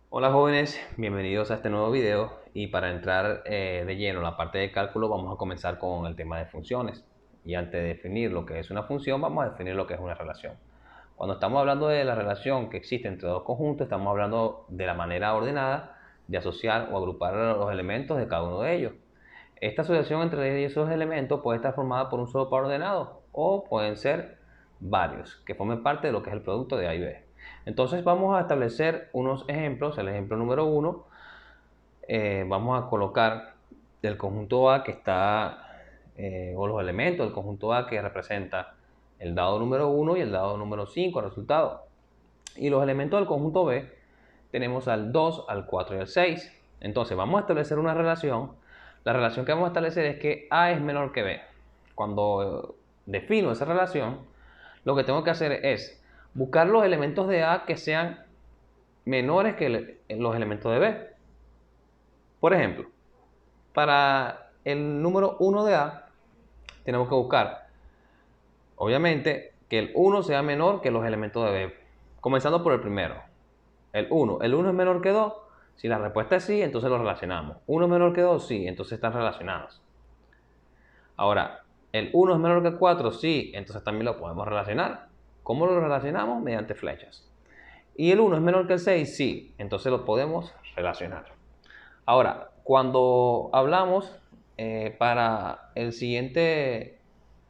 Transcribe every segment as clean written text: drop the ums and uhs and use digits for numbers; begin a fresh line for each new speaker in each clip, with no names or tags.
Hola jóvenes, bienvenidos a este nuevo video y para entrar de lleno en la parte de cálculo vamos a comenzar con el tema de funciones. Y antes de definir lo que es una función vamos a definir lo que es una relación. Cuando estamos hablando de la relación que existe entre dos conjuntos estamos hablando de la manera ordenada de asociar o agrupar los elementos de cada uno de ellos. Esta asociación entre esos elementos puede estar formada por un solo par ordenado o pueden ser varios que formen parte de lo que es el producto de A y B. Entonces vamos a establecer unos ejemplos. El ejemplo número 1, vamos a colocar el conjunto A que está, o los elementos del conjunto A que representa el dado número 1 y el dado número 5, el resultado. Y los elementos del conjunto B tenemos al 2, al 4 y al 6. Entonces vamos a establecer una relación. La relación que vamos a establecer es que A es menor que B. Cuando defino esa relación, lo que tengo que hacer es buscar los elementos de A que sean menores que los elementos de B. Por ejemplo, para el número 1 de A, tenemos que buscar, obviamente, que el 1 sea menor que los elementos de B. Comenzando por el primero, el 1. ¿El 1 es menor que 2? Si la respuesta es sí, entonces lo relacionamos. 1 es menor que 2, sí, entonces están relacionados. Ahora, ¿el 1 es menor que 4? Sí, entonces también lo podemos relacionar. ¿Cómo lo relacionamos? Mediante flechas. ¿Y el 1 es menor que el 6? Sí, entonces lo podemos relacionar. Ahora, cuando hablamos para el siguiente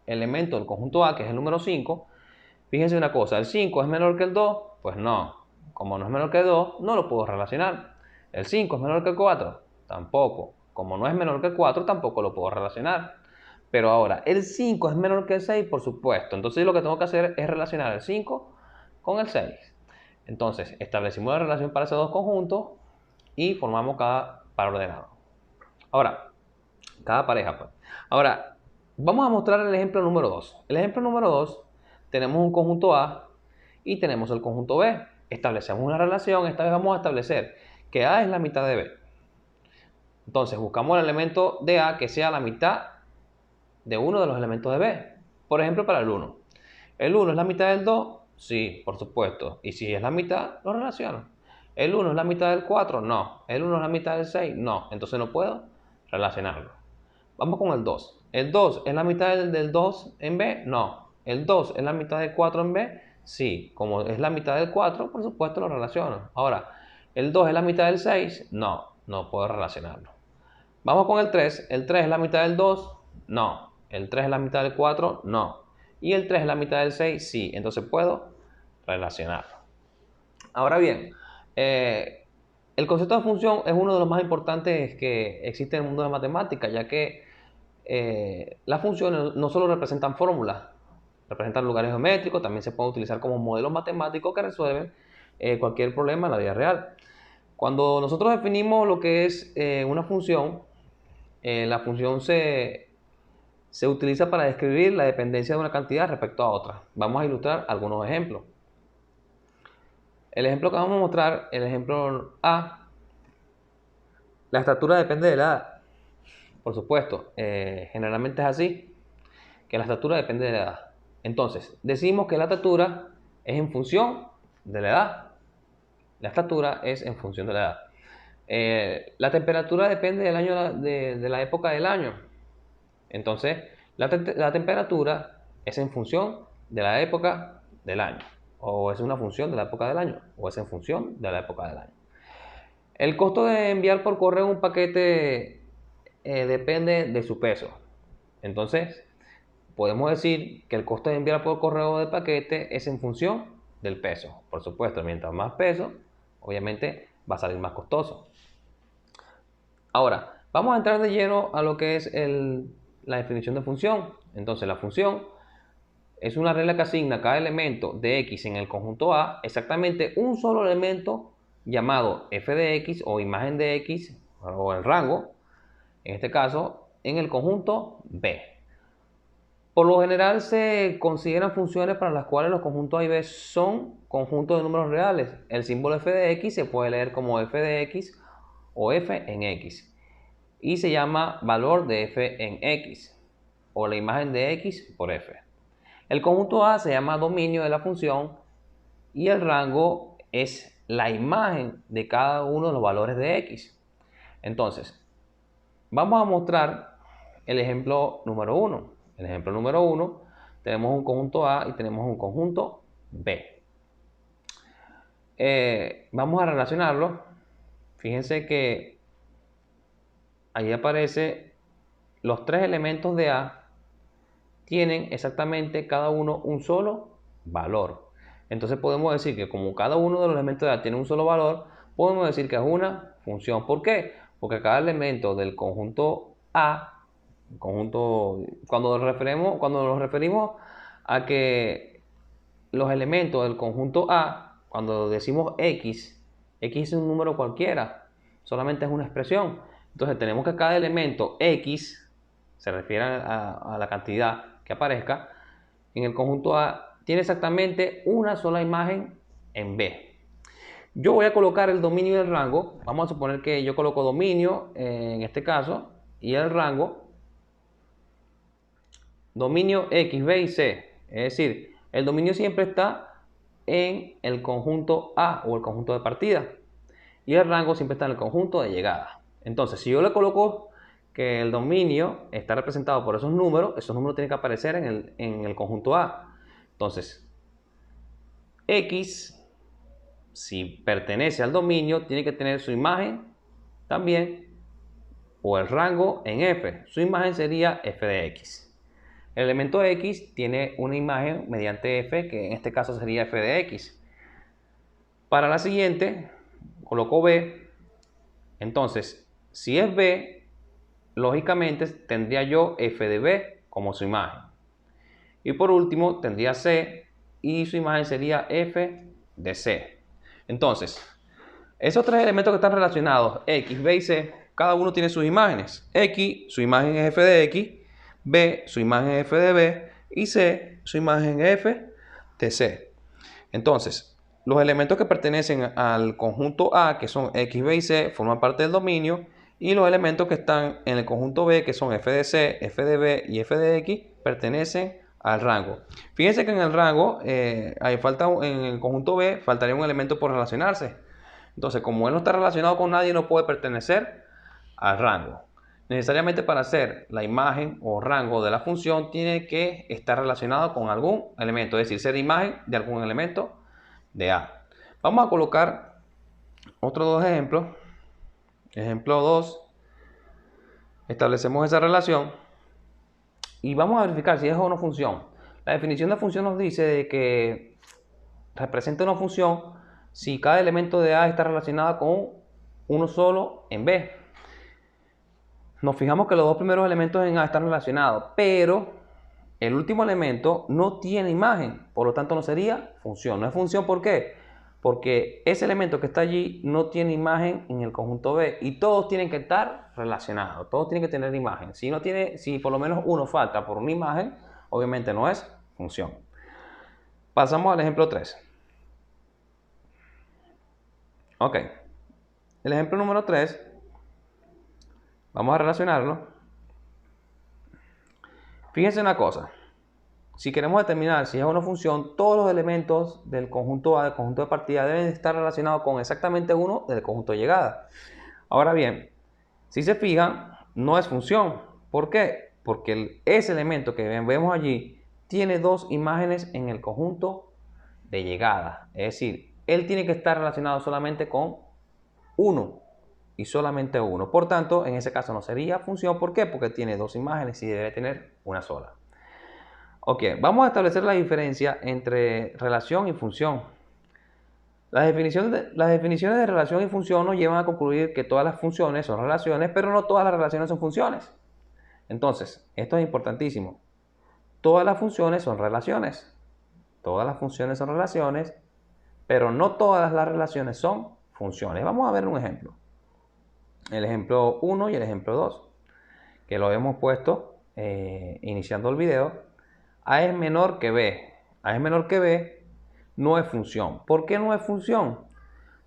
elemento del conjunto A, que es el número 5, fíjense una cosa, ¿el 5 es menor que el 2? Pues no, como no es menor que el 2, no lo puedo relacionar. ¿El 5 es menor que el 4? Tampoco. Como no es menor que el 4, tampoco lo puedo relacionar. Pero ahora, ¿el 5 es menor que el 6? Por supuesto. Entonces lo que tengo que hacer es relacionar el 5 con el 6. Entonces, establecimos la relación para esos dos conjuntos y formamos cada par ordenado. Ahora, cada pareja, pues. Ahora, vamos a mostrar el ejemplo número 2. El ejemplo número 2, tenemos un conjunto A y tenemos el conjunto B. Establecemos una relación, esta vez vamos a establecer que A es la mitad de B. Entonces, buscamos el elemento de A que sea la mitad de uno de los elementos de B. Por ejemplo, para el 1. ¿El 1 es la mitad del 2? Sí, por supuesto. Y si es la mitad, lo relaciono. ¿El 1 es la mitad del 4? No. ¿El 1 es la mitad del 6? No. Entonces no puedo relacionarlo. Vamos con el 2. ¿El 2 es la mitad del 2 en B? No. ¿El 2 es la mitad del 4 en B? Sí. Como es la mitad del 4, por supuesto lo relaciono. Ahora, ¿el 2 es la mitad del 6? No. No puedo relacionarlo. Vamos con el 3. ¿El 3 es la mitad del 2? No. ¿El 3 es la mitad del 4? No. ¿Y el 3 es la mitad del 6? Sí. Entonces puedo relacionarlo. Ahora bien, el concepto de función es uno de los más importantes que existe en el mundo de la matemática, ya que las funciones no solo representan fórmulas, representan lugares geométricos, también se pueden utilizar como modelos matemáticos que resuelven cualquier problema en la vida real. Cuando nosotros definimos lo que es una función, la función se utiliza para describir la dependencia de una cantidad respecto a otra. Vamos a ilustrar algunos ejemplos. El ejemplo que vamos a mostrar, el ejemplo A, la estatura depende de la edad. Por supuesto, generalmente es así, que la estatura depende de la edad. Entonces, decimos que la estatura es en función de la edad. La estatura es en función de la edad. La temperatura depende del año, de la época del año. Entonces, la temperatura es en función de la época del año. O es una función de la época del año. O es en función de la época del año. El costo de enviar por correo un paquete depende de su peso. Entonces, podemos decir que el costo de enviar por correo de paquete es en función del peso. Por supuesto, mientras más peso, obviamente va a salir más costoso. Ahora, vamos a entrar de lleno a lo que es la definición de función. Entonces, la función es una regla que asigna a cada elemento de x en el conjunto A exactamente un solo elemento llamado f de x o imagen de x o el rango, en este caso, en el conjunto B. Por lo general se consideran funciones para las cuales los conjuntos A y B son conjuntos de números reales. El símbolo f de x se puede leer como f de x o f en x y se llama valor de f en x o la imagen de x por f. El conjunto A se llama dominio de la función y el rango es la imagen de cada uno de los valores de X. Entonces, vamos a mostrar el ejemplo número 1. En el ejemplo número 1 tenemos un conjunto A y tenemos un conjunto B. Vamos a relacionarlo. Fíjense que ahí aparece los tres elementos de A tienen exactamente cada uno un solo valor. Entonces podemos decir que como cada uno de los elementos de A tiene un solo valor, podemos decir que es una función. ¿Por qué? Porque cada elemento del conjunto A, cuando nos referimos a que los elementos del conjunto A, cuando decimos X es un número cualquiera, solamente es una expresión. Entonces tenemos que cada elemento X se refiere a la cantidad que aparezca en el conjunto A, tiene exactamente una sola imagen en B. Yo voy a colocar el dominio y el rango. Vamos a suponer que yo coloco dominio en este caso y el rango dominio X, B y C. Es decir, el dominio siempre está en el conjunto A o el conjunto de partida y el rango siempre está en el conjunto de llegada. Entonces, si yo le coloco que el dominio está representado por esos números tienen que aparecer en el conjunto A. Entonces, X, si pertenece al dominio, tiene que tener su imagen también, o el rango en F. Su imagen sería f de X. El elemento X tiene una imagen mediante F, que en este caso sería f de X. Para la siguiente, coloco B. Entonces, si es B, lógicamente tendría yo f de B como su imagen. Y por último tendría C y su imagen sería f de C. Entonces, esos tres elementos que están relacionados, X, B y C, cada uno tiene sus imágenes. X, su imagen es f de X, B, su imagen es f de B y C, su imagen es f de C. Entonces, los elementos que pertenecen al conjunto A, que son X, B y C, forman parte del dominio. Y los elementos que están en el conjunto B, que son f de C, f de B y f de X, pertenecen al rango. Fíjense que en el rango, en el conjunto B, faltaría un elemento por relacionarse. Entonces, como él no está relacionado con nadie, no puede pertenecer al rango. Necesariamente para hacer la imagen o rango de la función, tiene que estar relacionado con algún elemento, es decir, ser imagen de algún elemento de A. Vamos a colocar otros dos ejemplos. Ejemplo 2, establecemos esa relación y vamos a verificar si es o no función. La definición de función nos dice de que representa una función si cada elemento de A está relacionado con uno solo en B. Nos fijamos que los dos primeros elementos en A están relacionados, pero el último elemento no tiene imagen, por lo tanto no sería función. No es función, ¿por qué? Porque ese elemento que está allí no tiene imagen en el conjunto B y todos tienen que estar relacionados, todos tienen que tener imagen. Si por lo menos uno falta por una imagen, obviamente no es función. Pasamos al ejemplo 3. Ok, el ejemplo número 3, vamos a relacionarlo. Fíjense una cosa. Si queremos determinar si es una función, todos los elementos del conjunto A, del conjunto de partida, deben estar relacionados con exactamente uno del conjunto de llegada. Ahora bien, si se fijan, no es función. ¿Por qué? Porque ese elemento que vemos allí tiene dos imágenes en el conjunto de llegada. Es decir, él tiene que estar relacionado solamente con uno y solamente uno. Por tanto, en ese caso no sería función. ¿Por qué? Porque tiene dos imágenes y debe tener una sola. Ok, vamos a establecer la diferencia entre relación y función. Las definiciones de relación y función nos llevan a concluir que todas las funciones son relaciones, pero no todas las relaciones son funciones. Entonces, esto es importantísimo. Todas las funciones son relaciones. Todas las funciones son relaciones, pero no todas las relaciones son funciones. Vamos a ver un ejemplo. El ejemplo 1 y el ejemplo 2, que lo hemos puesto iniciando el video. A es menor que B. A es menor que B no es función. ¿Por qué no es función?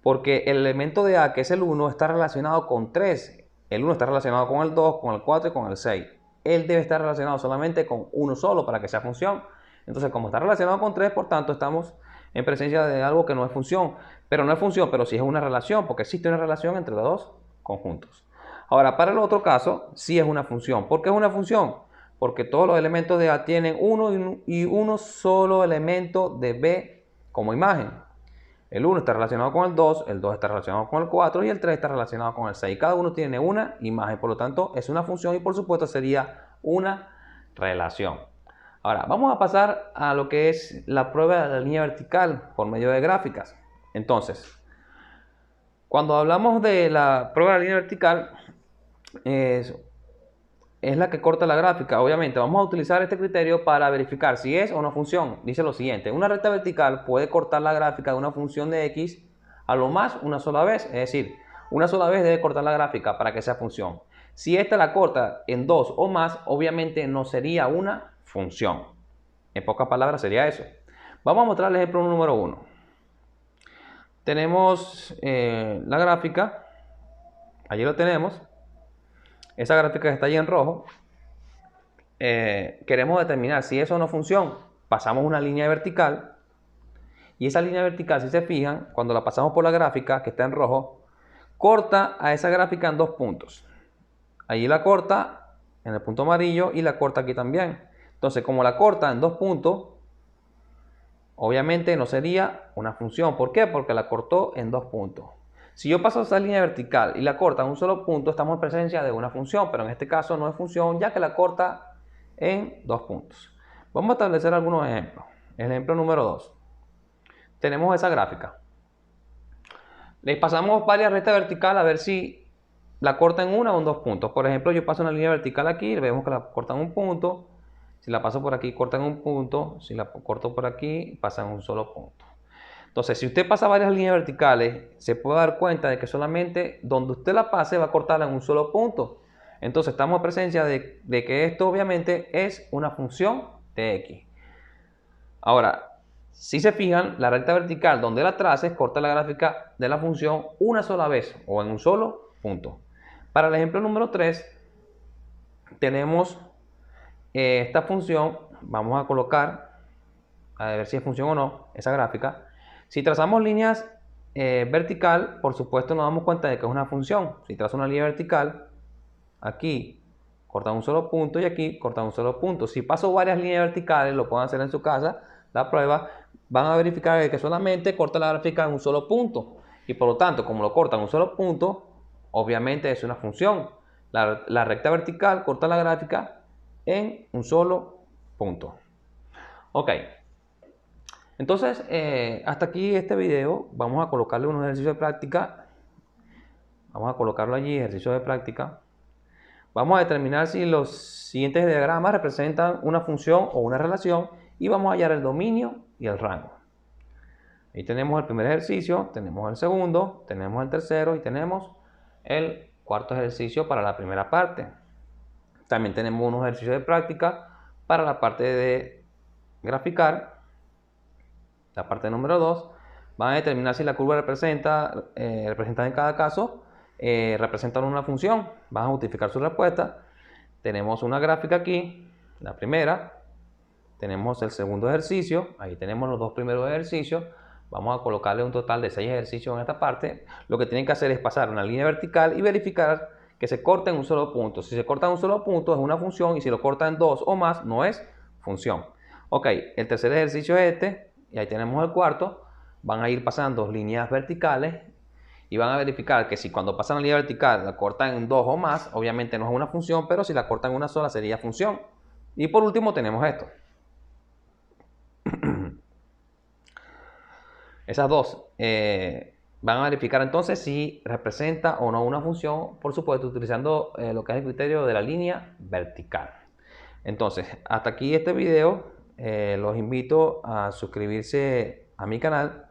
Porque el elemento de A, que es el 1, está relacionado con 3. El 1 está relacionado con el 2, con el 4 y con el 6. Él debe estar relacionado solamente con uno solo para que sea función. Entonces, como está relacionado con 3, por tanto, estamos en presencia de algo que no es función. Pero no es función, pero sí es una relación, porque existe una relación entre los dos conjuntos. Ahora, para el otro caso, sí es una función. ¿Por qué es una función? Porque todos los elementos de A tienen uno y uno solo elemento de B como imagen. El 1 está relacionado con el 2 está relacionado con el 4 y el 3 está relacionado con el 6. Cada uno tiene una imagen, por lo tanto es una función y por supuesto sería una relación. Ahora, vamos a pasar a lo que es la prueba de la línea vertical por medio de gráficas. Entonces, cuando hablamos de la prueba de la línea vertical, es la que corta la gráfica. Obviamente vamos a utilizar este criterio para verificar si es o no función. Dice lo siguiente: una recta vertical puede cortar la gráfica de una función de x a lo más una sola vez. Es decir, una sola vez debe cortar la gráfica para que sea función. Si esta la corta en dos o más, obviamente no sería una función. En pocas palabras sería eso. Vamos a mostrar el ejemplo número 1. Tenemos la gráfica. Allí lo tenemos. Esa gráfica que está allí en rojo. Queremos determinar si eso no es función. Pasamos una línea vertical. Y esa línea vertical, si se fijan, cuando la pasamos por la gráfica que está en rojo, corta a esa gráfica en dos puntos. Allí la corta en el punto amarillo y la corta aquí también. Entonces, como la corta en dos puntos, obviamente no sería una función. ¿Por qué? Porque la cortó en dos puntos. Si yo paso esa línea vertical y la corta en un solo punto, estamos en presencia de una función, pero en este caso no es función, ya que la corta en dos puntos. Vamos a establecer algunos ejemplos. El ejemplo número 2. Tenemos esa gráfica. Le pasamos varias rectas verticales a ver si la corta en una o en dos puntos. Por ejemplo, yo paso una línea vertical aquí, vemos que la corta en un punto. Si la paso por aquí, corta en un punto. Si la corto por aquí, pasa en un solo punto. Entonces, si usted pasa varias líneas verticales, se puede dar cuenta de que solamente donde usted la pase va a cortarla en un solo punto. Entonces, estamos en presencia de que esto obviamente es una función de x. Ahora, si se fijan, la recta vertical donde la traces corta la gráfica de la función una sola vez o en un solo punto. Para el ejemplo número 3, tenemos esta función. Vamos a colocar, a ver si es función o no, esa gráfica. Si trazamos líneas vertical, por supuesto nos damos cuenta de que es una función. Si trazo una línea vertical, aquí corta un solo punto y aquí corta un solo punto. Si paso varias líneas verticales, lo pueden hacer en su casa, la prueba, van a verificar que solamente corta la gráfica en un solo punto. Y por lo tanto, como lo corta en un solo punto, obviamente es una función. La recta vertical corta la gráfica en un solo punto. Ok. Entonces, hasta aquí este video. Vamos a colocarle unos ejercicios de práctica. Vamos a colocarlo allí, ejercicio de práctica. Vamos a determinar si los siguientes diagramas representan una función o una relación y vamos a hallar el dominio y el rango. Ahí tenemos el primer ejercicio, tenemos el segundo, tenemos el tercero y tenemos el cuarto ejercicio para la primera parte. También tenemos unos ejercicios de práctica para la parte de graficar. La parte número 2, van a determinar si la curva representada en cada caso representan una función. Van a justificar su respuesta. Tenemos una gráfica aquí, la primera. Tenemos el segundo ejercicio. Ahí tenemos los dos primeros ejercicios. Vamos a colocarle un total de 6 ejercicios en esta parte. Lo que tienen que hacer es pasar una línea vertical y verificar que se corta en un solo punto. Si se corta en un solo punto es una función y si lo corta en dos o más no es función. Ok, el tercer ejercicio es este. Y ahí tenemos el cuarto. Van a ir pasando líneas verticales y van a verificar que si cuando pasan la línea vertical la cortan en dos o más, obviamente no es una función, pero si la cortan en una sola sería función. Y por último tenemos esto. Esas dos van a verificar entonces si representa o no una función, por supuesto utilizando lo que es el criterio de la línea vertical. Entonces, hasta aquí este video. Los invito a suscribirse a mi canal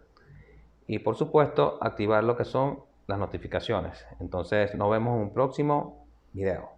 y por supuesto activar lo que son las notificaciones. Entonces nos vemos en un próximo video.